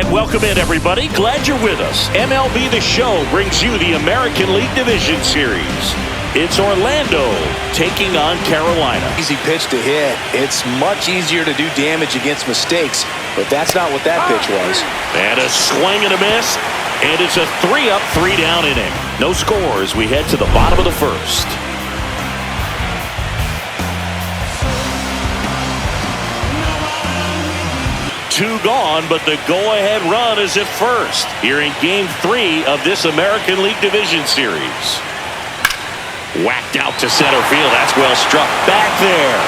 Welcome in, everybody. Glad you're with us. MLB The Show brings you the American League Division Series. It's Orlando taking on Carolina. Easy pitch to hit. It's much easier to do damage against mistakes, but that's not what that pitch was. And a swing and a miss, and it's a 3-up, 3-down inning. No score as we head to the bottom of the first. Two gone, but the go-ahead run is at first here in Game 3 of this American League Division Series. Whacked out to center field. That's well struck. Back there.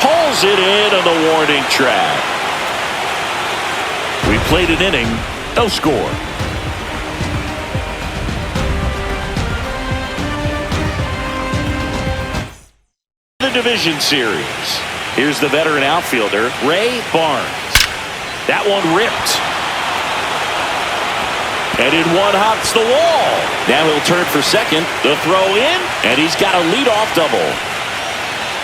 Pulls it in on the warning track. We played an inning. No score. The Division Series. Here's the veteran outfielder, Ray Barnes. That one ripped. And in one hops the wall. Now he'll turn for second. The throw in, and he's got a leadoff double.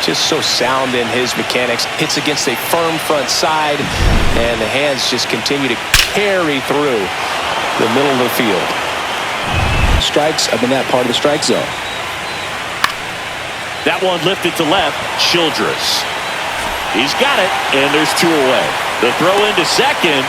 Just so sound in his mechanics. Hits against a firm front side, and the hands just continue to carry through the middle of the field. Strikes up in that part of the strike zone. That one lifted to left. Childress. He's got it, and there's two away. The throw into second.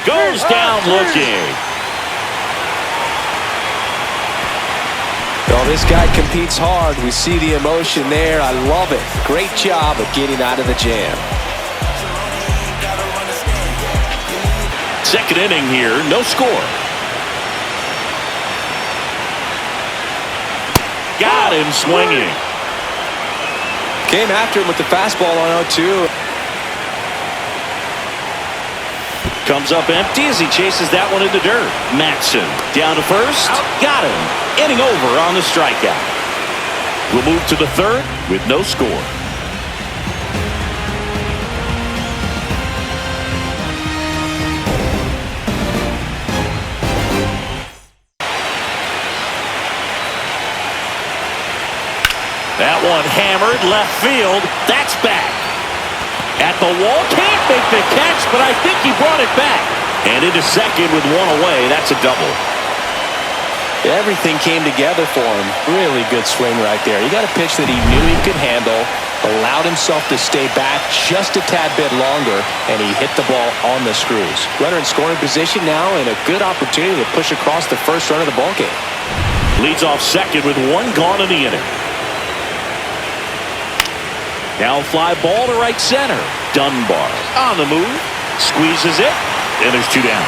Goes down looking. Well, this guy competes hard. We see the emotion there. I love it. Great job of getting out of the jam. Second inning here, no score. Got him swinging. Came after him with the fastball on 0-2. Comes up empty as he chases that one in the dirt. Matson down to first. Got him. Inning over on the strikeout. We'll move to the third with no score. That one hammered left field. That's back. At the wall. Can't make the catch, but I think he brought it back. And into second with one away. That's a double. Everything came together for him. Really good swing right there. He got a pitch that he knew he could handle, allowed himself to stay back just a tad bit longer, and he hit the ball on the screws. Runner in scoring position now, and a good opportunity to push across the first run of the ballgame. Leads off second with one gone in the inning. Now fly ball to right center. Dunbar on the move. Squeezes it. And there's two down.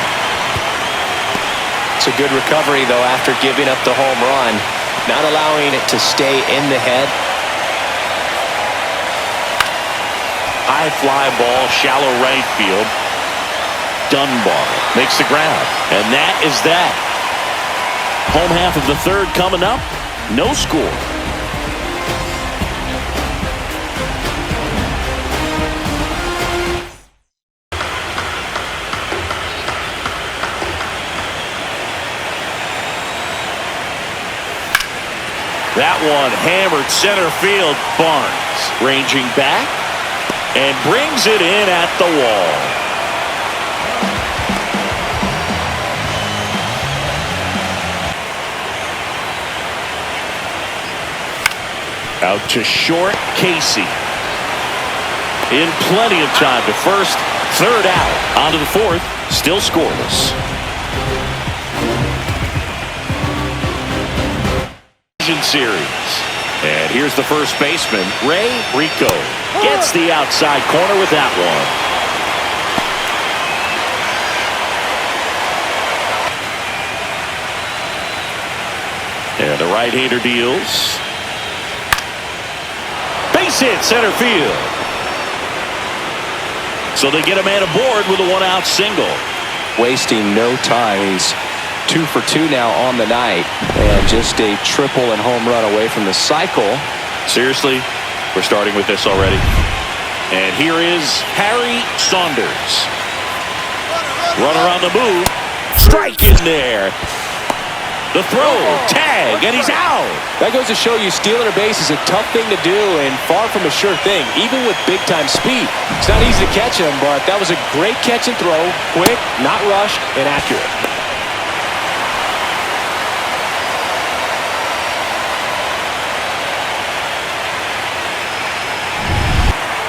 It's a good recovery, though, after giving up the home run. Not allowing it to stay in the head. High fly ball, shallow right field. Dunbar makes the grab. And that is that. Home half of the third coming up. No score. That one hammered center field. Barnes ranging back and brings it in at the wall. Out to short, Casey. In plenty of time to first, third out. On to the fourth, still scoreless. Series. And here's the first baseman, Ray Rico. Gets the outside corner with that one. And the right-hander deals. Base hit, center field. So they get a man aboard with a one-out single. Wasting no time. He's 2 for 2 now on the night, and just a triple and home run away from the cycle. Seriously, we're starting with this already. And here is Harry Saunders. Runner on the move. Strike in there. The throw, tag, and he's out. That goes to show you stealing a base is a tough thing to do and far from a sure thing, even with big-time speed. It's not easy to catch him, but that was a great catch and throw. Quick, not rushed, and accurate.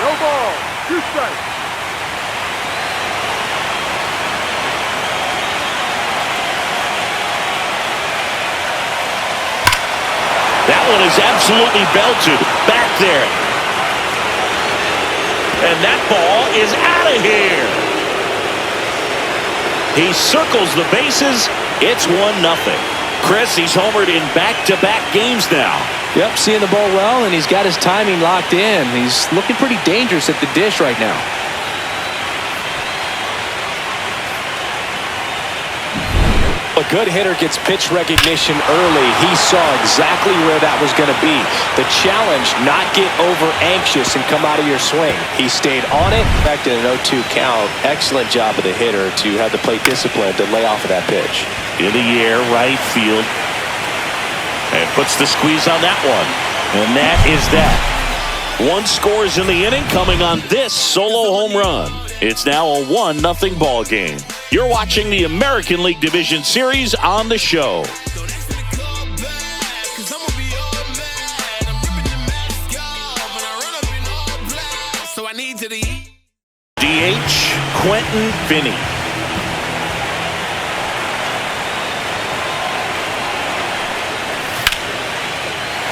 No ball. 2 strikes. That one is absolutely belted back there. And that ball is out of here. He circles the bases. It's 1-0. Chris, he's homered in back-to-back games now. Yep, seeing the ball well, and he's got his timing locked in. He's looking pretty dangerous at the dish right now. A good hitter gets pitch recognition early. He saw exactly where that was going to be. The challenge, not get over anxious and come out of your swing. He stayed on it. Back to an 0-2 count. Excellent job of the hitter to have the plate discipline to lay off of that pitch. In the air, right field. And puts the squeeze on that one. And that is that. 1 scores in the inning coming on this solo home run. It's now a 1-0 ball game. You're watching the American League Division Series on the show. DH Quentin Finney.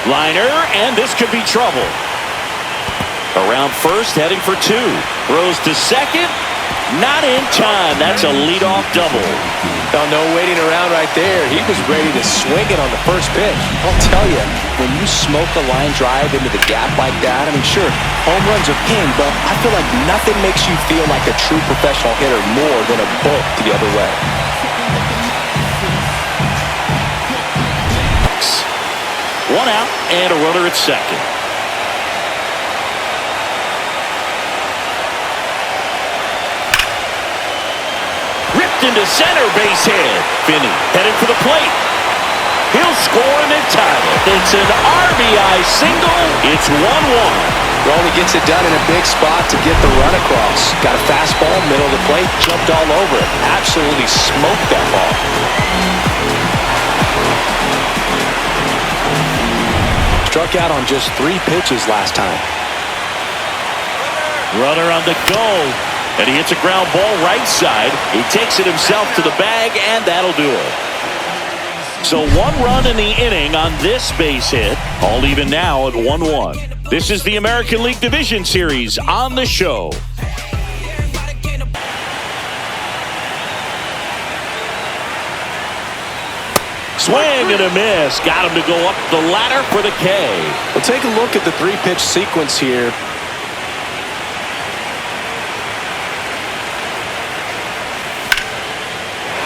Liner, and this could be trouble. Around first, heading for 2. Throws to second. Not in time. That's a leadoff double. Well, no waiting around right there. He was ready to swing it on the first pitch. I'll tell you, when you smoke a line drive into the gap like that, I mean, sure, home runs are king, but I feel like nothing makes you feel like a true professional hitter more than a bolt the other way. One out and a runner at second. Into center, base hit. Finney heading for the plate. He'll score and then tie it. It's an RBI single. It's 1-1. Well, he gets it done in a big spot to get the run across. Got a fastball, middle of the plate, jumped all over it. Absolutely smoked that ball. Struck out on just 3 pitches last time. Runner on the go. And he hits a ground ball right side. He takes it himself to the bag, and that'll do it. So 1 run in the inning on this base hit. All even now at 1-1. This is the American League Division Series on the show. Swing and a miss. Got him to go up the ladder for the K. We'll take a look at the 3-pitch sequence here.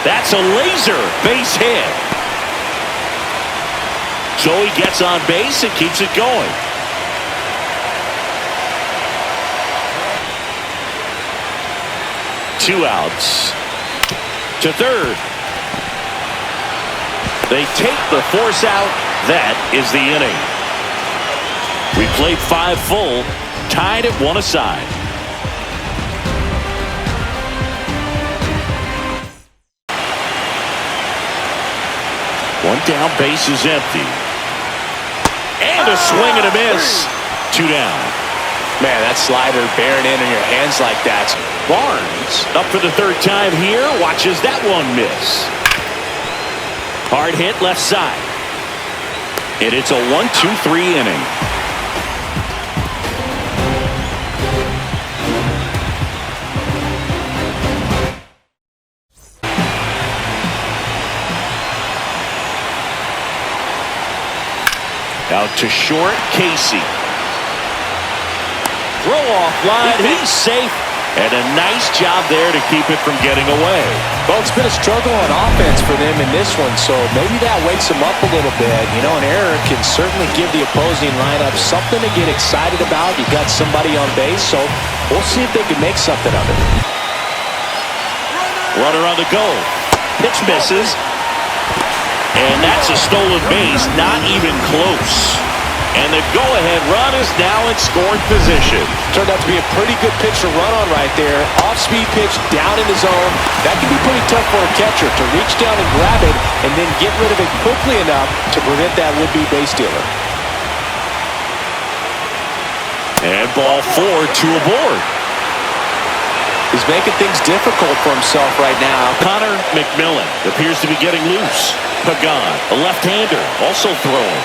That's a laser base hit. So he gets on base and keeps it going. Two outs. To third. They take the force out. That is the inning. We played 5 full, tied at 1 aside. One down, base is empty. And a swing and a miss. 2 down. Man, that slider bearing in your hands like that. Barnes up for the 3rd time here. Watches that one miss. Hard hit left side. And it's a 1-2-3 inning. Out to short, Casey. Throw off line, he's safe. And a nice job there to keep it from getting away. Well, it's been a struggle on offense for them in this one, so maybe that wakes them up a little bit. You know, an error can certainly give the opposing lineup something to get excited about. You got somebody on base, so we'll see if they can make something of it. Runner on the go. Pitch misses. And that's a stolen base, not even close. And the go-ahead run is now in scoring position. Turned out to be a pretty good pitch to run on right there. Off-speed pitch down in the zone. That can be pretty tough for a catcher to reach down and grab it and then get rid of it quickly enough to prevent that would-be base stealer. And ball 4, 2 aboard. He's making things difficult for himself right now. Connor McMillan appears to be getting loose. Pagan, a left-hander, also throwing.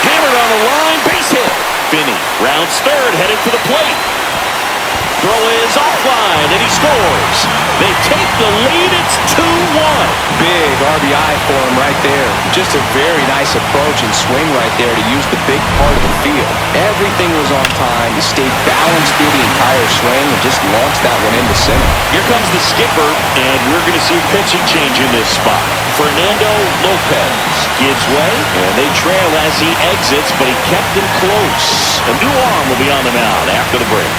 Hammered on the line, base hit. Finney rounds third, headed for the plate. Throw is offline, and he scores. They take the lead. It's 2-1. Big RBI for him right there. Just a very nice approach and swing right there to use the big part of the field. Everything was on time. He stayed balanced through the entire swing and just launched that one into center. Here comes the skipper, and we're going to see a pitching change in this spot. Fernando Lopez gives way, and they trail as he exits, but he kept them close. A new arm will be on the mound after the break.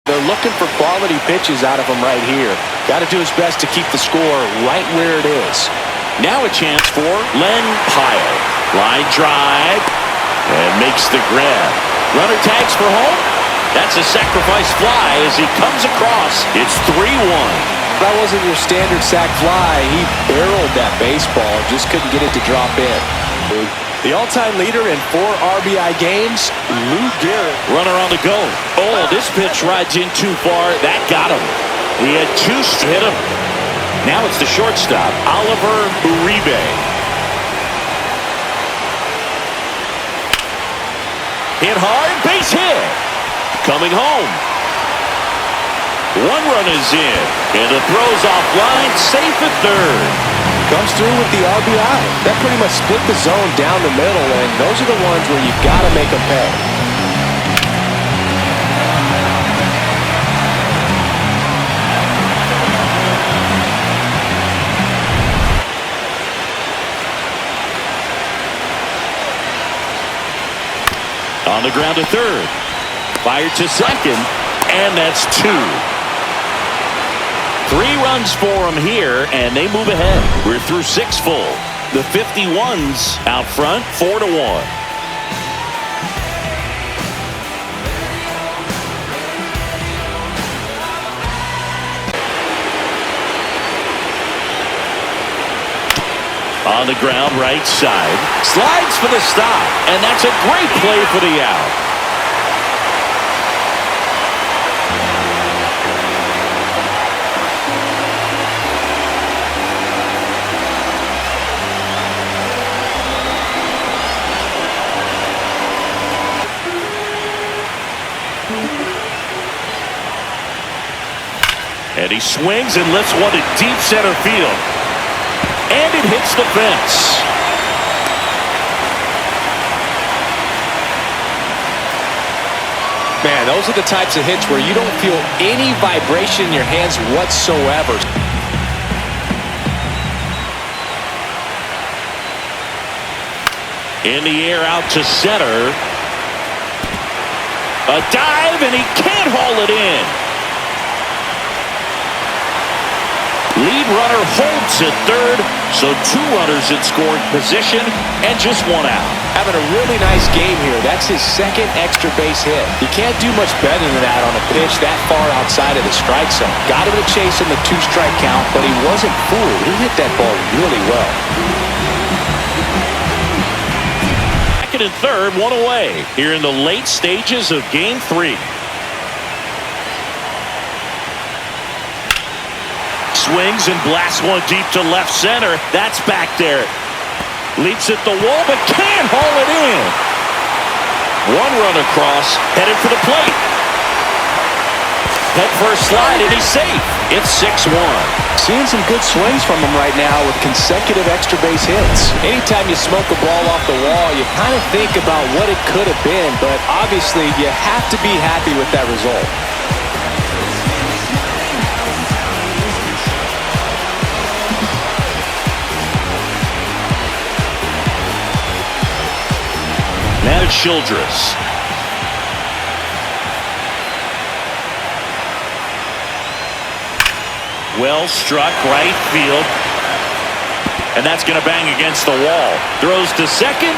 They're looking for quality pitches out of him right here. Got to do his best to keep the score right where it is. Now a chance for Len Pyle. Line drive, and makes the grab. Runner tags for home. That's a sacrifice fly as he comes across. It's 3-1. That wasn't your standard sac fly. He barreled that baseball, just couldn't get it to drop in. The all-time leader in 4 RBI games, Lou Gehrig. Runner on the go. Oh, this pitch rides in too far. That got him. He had 2 to hit him. Now it's the shortstop, Oliver Uribe. Hit hard, base hit. Coming home. 1 run is in, and the throw's offline, safe at third. Comes through with the RBI. That pretty much split the zone down the middle, and those are the ones where you've got to make them pay. On the ground to third. Fired to second, and that's 2. 3 runs for them here, and they move ahead. We're through 6 full. The 51's out front, 4-1. On the ground, right side. Slides for the stop, and that's a great play for the out. And he swings and lifts one to deep center field. And it hits the fence. Man, those are the types of hits where you don't feel any vibration in your hands whatsoever. In the air out to center. A dive, and he can't haul it in. Lead runner holds at third, so 2 runners in scoring position and just 1 out. Having a really nice game here. That's his 2nd extra base hit. You can't do much better than that on a pitch that far outside of the strike zone. Got him to chase in the 2-strike count, but he wasn't fooled. He hit that ball really well. 2nd and 3rd, 1 away here in the late stages of Game 3. Swings and blasts one deep to left center. That's back there. Leaps at the wall, but can't haul it in. 1 run across, headed for the plate. Head first slide, and he's safe. It's 6-1. Seeing some good swings from him right now with consecutive extra base hits. Anytime you smoke a ball off the wall, you kind of think about what it could have been, but obviously you have to be happy with that result. Now it's Childress. Well struck right field. And that's going to bang against the wall. Throws to second.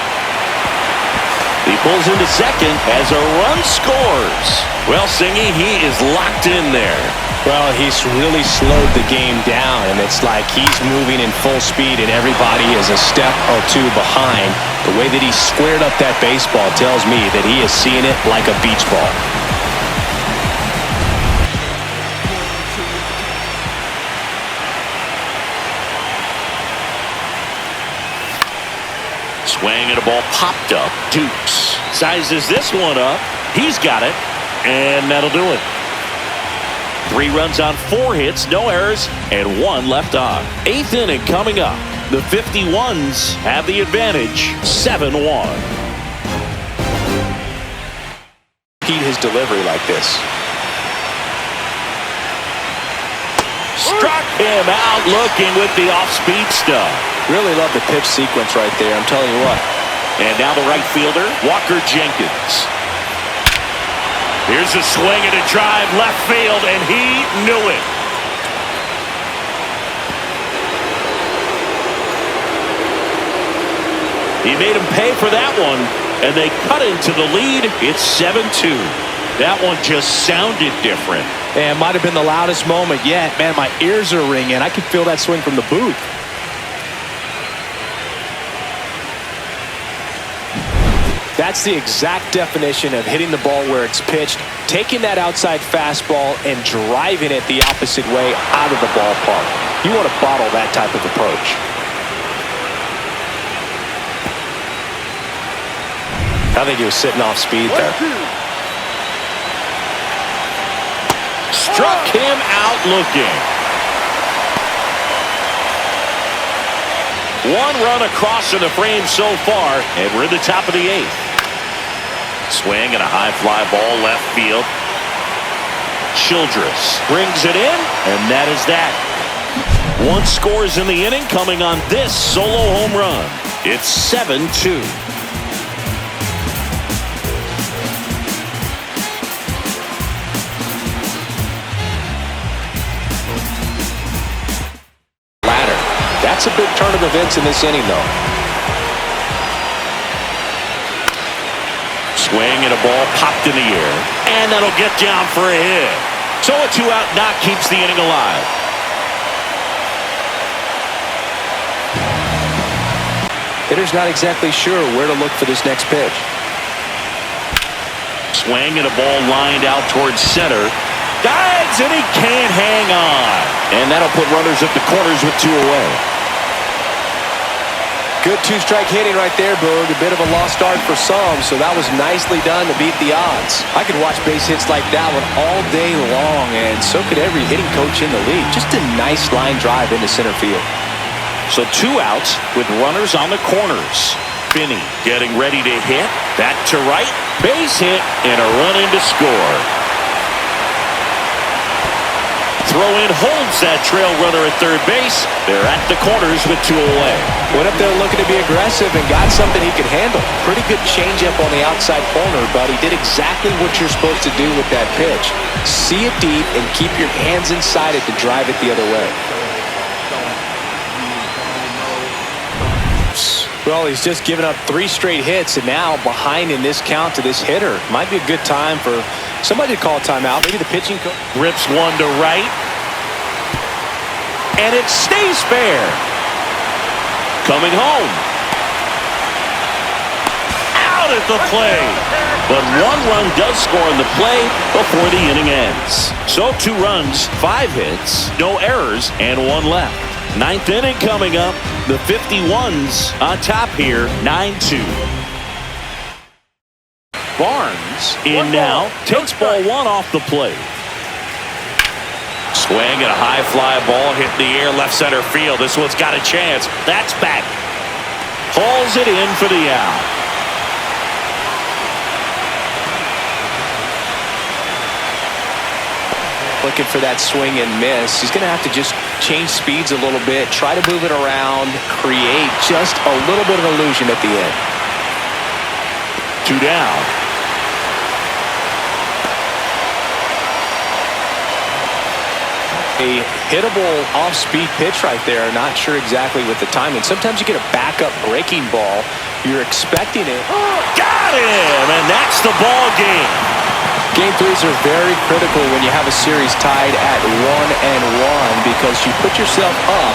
He pulls into second as a run scores. Well, Singy, he is locked in there. Well, he's really slowed the game down, and it's like he's moving in full speed, and everybody is a step or two behind. The way that he squared up that baseball tells me that he is seeing it like a beach ball. Swing and a ball popped up. Dukes sizes this one up. He's got it, and that'll do it. 3 runs on 4 hits, no errors, and 1 left on. 8th inning coming up. The 51s have the advantage, 7-1. Repeat his delivery like this. Struck him out looking with the off-speed stuff. Really love the pitch sequence right there, I'm telling you what. And now the right fielder, Walker Jenkins. Here's a swing and a drive left field, and he knew it. He made him pay for that one, and they cut into the lead. It's 7-2. That one just sounded different. And might have been the loudest moment yet. Man, my ears are ringing. I could feel that swing from the booth. That's the exact definition of hitting the ball where it's pitched, taking that outside fastball and driving it the opposite way out of the ballpark. You want to bottle that type of approach. I think he was sitting off speed there. Struck him out looking. 1 run across in the frame so far, and we're in the top of the 8th. Swing and a high fly ball left field. Childress brings it in, and that is that. 1 scores in the inning coming on this solo home run. It's 7-2. That's a big turn of events in this inning, though. Swing and a ball popped in the air, and that'll get down for a hit. So a 2-out knock keeps the inning alive. Hitter's not exactly sure where to look for this next pitch. Swing and a ball lined out towards center. Dives, and he can't hang on. And that'll put runners at the corners with 2 away. Good 2-strike hitting right there, Boog. A bit of a lost start for some, so that was nicely done to beat the odds. I could watch base hits like that one all day long, and so could every hitting coach in the league. Just a nice line drive into center field. So 2 outs with runners on the corners. Finney getting ready to hit. Back to right. Base hit, and a run in to score. Throw in holds that trail runner at third base. They're at the corners with 2 away. Went up there looking to be aggressive and got something he could handle. Pretty good changeup on the outside corner, but he did exactly what you're supposed to do with that pitch. See it deep and keep your hands inside it to drive it the other way. Well, he's just given up 3 straight hits, and now behind in this count to this hitter. Might be a good time for somebody to call a timeout. Maybe the pitching coach. Rips one to right. And it stays fair. Coming home. Out at the plate. But 1 run does score in the play before the inning ends. So 2 runs, 5 hits, no errors, and 1 left. 9th inning coming up. The 51s on top here, 9-2. Barnes in now, takes ball 1 off the plate. Swing and a high fly ball hit in the air left center field. This one's got a chance. That's back. Hauls it in for the out. Looking for that swing and miss. He's going to have to just change speeds a little bit, try to move it around, create just a little bit of illusion at the end. 2 down. A hittable off-speed pitch right there. Not sure exactly with the timing. Sometimes you get a backup breaking ball. You're expecting it. Got him, and that's the ball game. Game threes are very critical when you have a series tied at 1-1 because you put yourself up.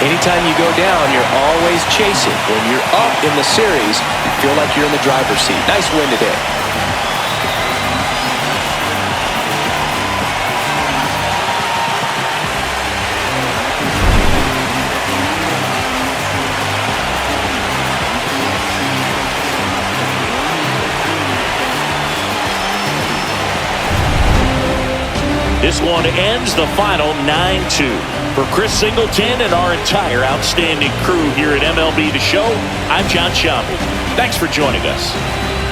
Anytime you go down, you're always chasing. When you're up in the series, you feel like you're in the driver's seat. Nice win today. This one ends the final 9-2. For Chris Singleton and our entire outstanding crew here at MLB The Show, I'm John Sciambi. Thanks for joining us.